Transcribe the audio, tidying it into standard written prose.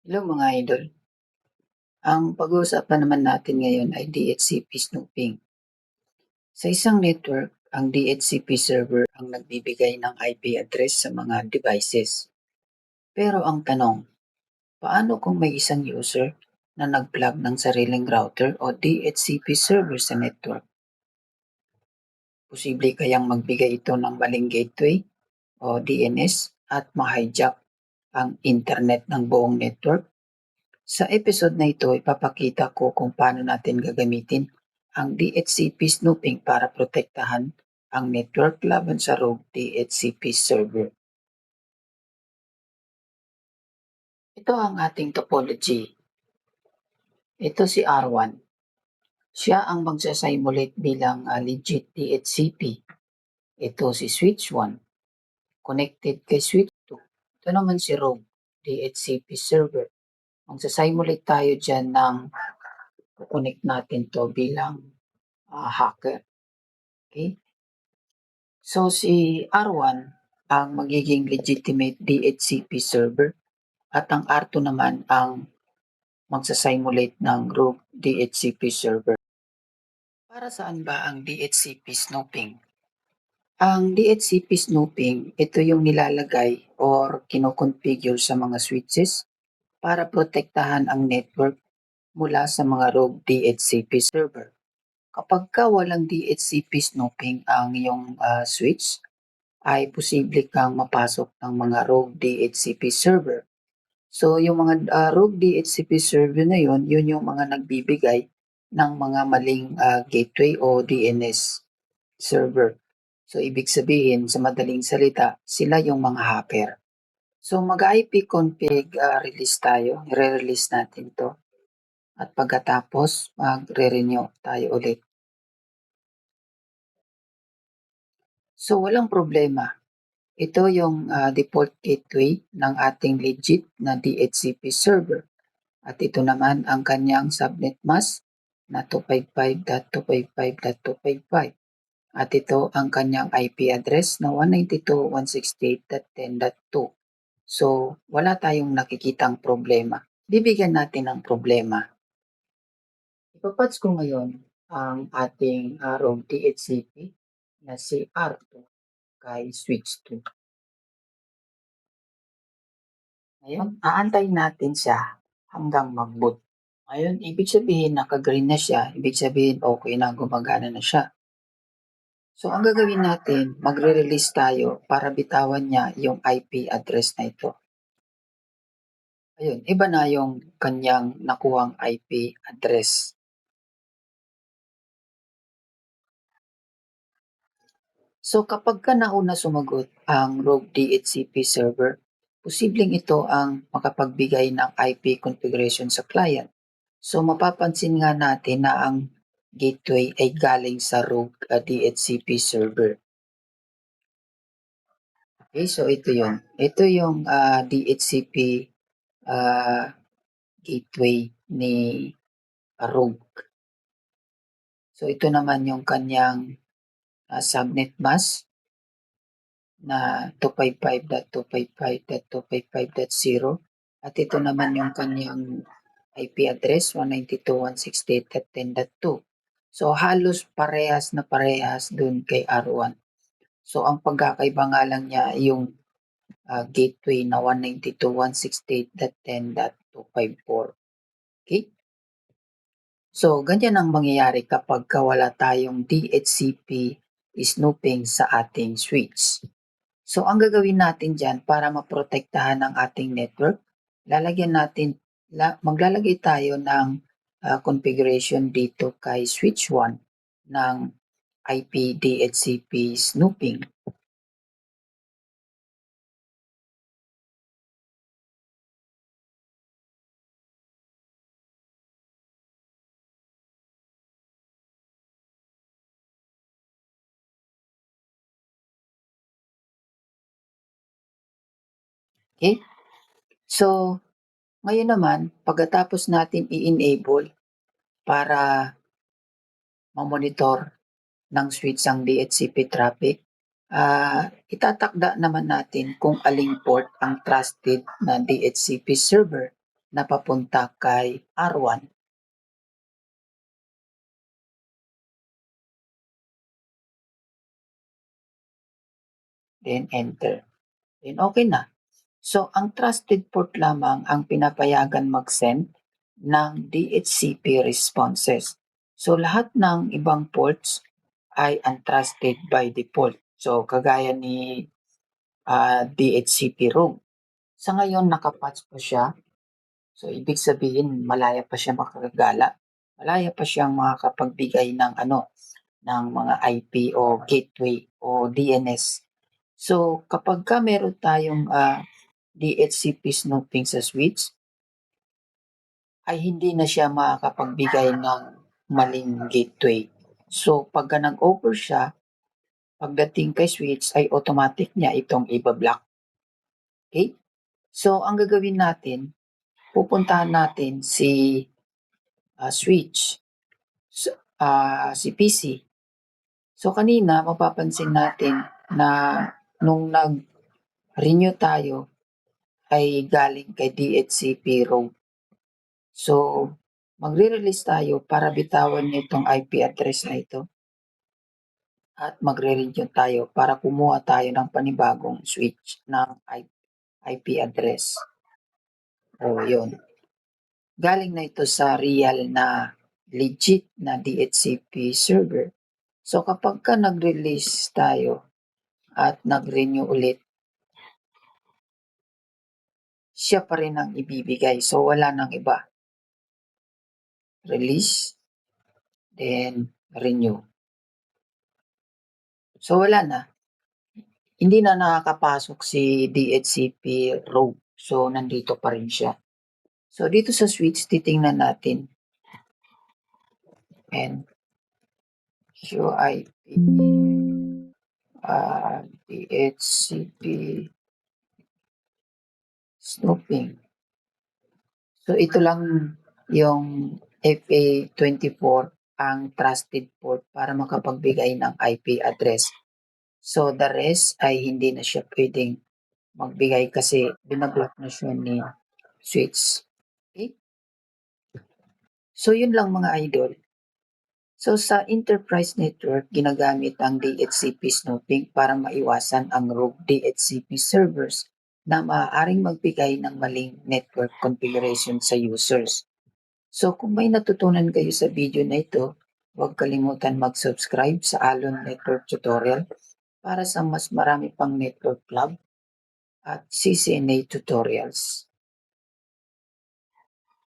Hello mga idol. Ang pag-uusapan naman natin ngayon ay DHCP snooping. Sa isang network, ang DHCP server ang nagbibigay ng IP address sa mga devices. Pero ang tanong, paano kung may isang user na nag-plug ng sariling router o DHCP server sa network? Posible kayang magbigay ito ng maling gateway o DNS at ma-hijack ang internet ng buong network? Sa episode na ito, ipapakita ko kung paano natin gagamitin ang DHCP snooping para protektahan ang network laban sa rogue DHCP server. Ito ang ating topology. Ito si R1. Siya ang magsasimulate bilang legit DHCP. Ito si switch 1, connected kay switch 2. Ito naman si rogue DHCP server. Magsasimulate tayo dyan ng connect natin to bilang hacker. Okay? So si R1 ang magiging legitimate DHCP server at ang R2 naman ang magsasimulate ng rogue DHCP server. Para saan ba ang DHCP snooping? Ang DHCP snooping, ito yung nilalagay or kinoconfigure sa mga switches para protektahan ang network mula sa mga rogue DHCP server. Kapag walang DHCP snooping ang iyong switch, ay posible kang mapasok ng mga rogue DHCP server. So, yung mga rogue DHCP server na yun yung mga nagbibigay ng mga maling gateway o DNS server. So, ibig sabihin, sa madaling salita, sila yung mga hacker. So, mag-IP config release tayo. I-release natin to. At pagkatapos, magre-renew tayo ulit. So, walang problema. Ito yung default gateway ng ating legit na DHCP server. At ito naman ang kanyang subnet mask na 255.255.255. At ito ang kanyang IP address na 192.168.10.2. So, wala tayong nakikitang problema. Bibigyan natin ng problema. Ipapatch ko ngayon ang ating rogue DHCP na si R2 kay switch 2. Ngayon, aantayin natin siya hanggang mag-boot. Ngayon, ibig sabihin naka-green na siya, ibig sabihin okay na, gumagana na siya. So, ang gagawin natin, magre-release tayo para bitawan niya yung IP address na ito. Ayun, iba na yung kanyang nakuhang IP address. So, kapag ka nauna sumagot ang rogue DHCP server, posibleng ito ang makapagbigay ng IP configuration sa client. So, mapapansin nga natin na ang gateway ay galing sa rogue DHCP server. Okay, so ito yun. Ito yung DHCP gateway ni rogue. So, ito naman yung kanyang subnet mask na 255.255.255.0 at ito naman yung kanyang IP address 192.168.10.2. So halos parehas na parehas dun kay R1. So ang pagkakaiba nga lang niya yung gateway na 192.168.10.254. Okay? So ganyan ang mangyayari kapag wala tayong DHCP snooping sa ating switch. So ang gagawin natin dyan para maprotektahan ang ating network, maglalagay tayo ng configuration dito kay switch 1 ng IP DHCP snooping. Okay? So, ngayon naman, pagkatapos natin i-enable para ma-monitor ng switch ang DHCP traffic, itatakda naman natin kung aling port ang trusted na DHCP server na papunta kay R1. Then enter. Then okay na. So ang trusted port lamang ang pinapayagan mag-send ng DHCP responses. So lahat ng ibang ports ay untrusted by default. So kagaya ni DHCP room. Sa ngayon nakapatch pa siya. So ibig sabihin malaya pa siya makakagala. Malaya pa siyang makakapagbigay ng ng mga IP o gateway o DNS. So kapagka meron tayong DHCP snooping sa switch, ay hindi na siya makakapagbigay ng maling gateway. So pagka nag-over siya, pagdating kay switch ay automatic niya itong iba-block. Okay? So ang gagawin natin, pupuntahan natin si switch, si PC. So kanina mapapansin natin na nung nag-renew tayo ay galing kay DHCP row. So magre-release tayo para bitawan nitong IP address na ito at magre-renew tayo para kumuha tayo ng panibagong switch ng IP address. O yun. Galing na ito sa real na legit na DHCP server. So kapag ka nag-release tayo at nag-renew ulit, siya pa rin ang ibibigay. So wala nang iba. Release, then renew. So wala na. Hindi na nakakapasok si DHCP row. So nandito pa rin siya. So dito sa switch, titingnan natin. And show IP DHCP snooping. So ito lang yung FA24 ang trusted port para makapagbigay ng IP address. So the rest ay hindi na siya pwedeng magbigay kasi binablock na siya ni switch. Okay? So yun lang mga idol. So sa enterprise network, ginagamit ang DHCP snooping para maiwasan ang rogue DHCP servers na maaaring magbigay ng maling network configuration sa users. So kung may natutunan kayo sa video na ito, huwag kalimutan mag-subscribe sa Alon Network Tutorial para sa mas marami pang network club at CCNA tutorials.